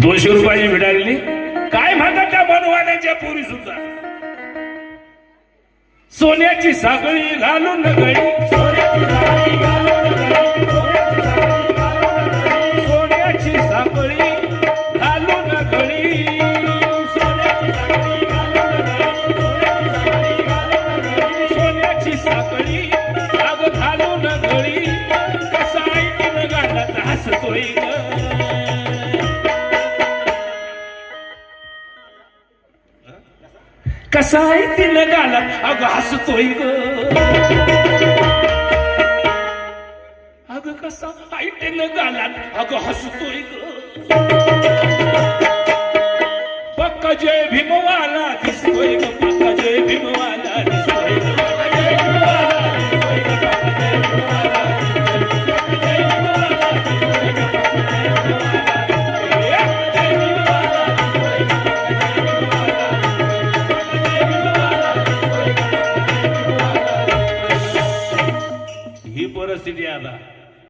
200 रुपयाची मिळालेली काय म्हणतात त्या बनवाण्याच्या पोरी सुद्धा सोन्याची साखळी घालून गळी सोन्याची साखळी घालून गळी सोन्याची साखळी अग घालून गळी कसा ऐकून गाण्यात हसतोय कसा आहे तिला गाला अगं हसतोय ग अगं कसा आहे तिला गाला अगं हसतोय ग पक्का जय भीमवाला दिसतोय ग पक्का जय भीमवाला दिसतोय ग ही परिस्थिती आता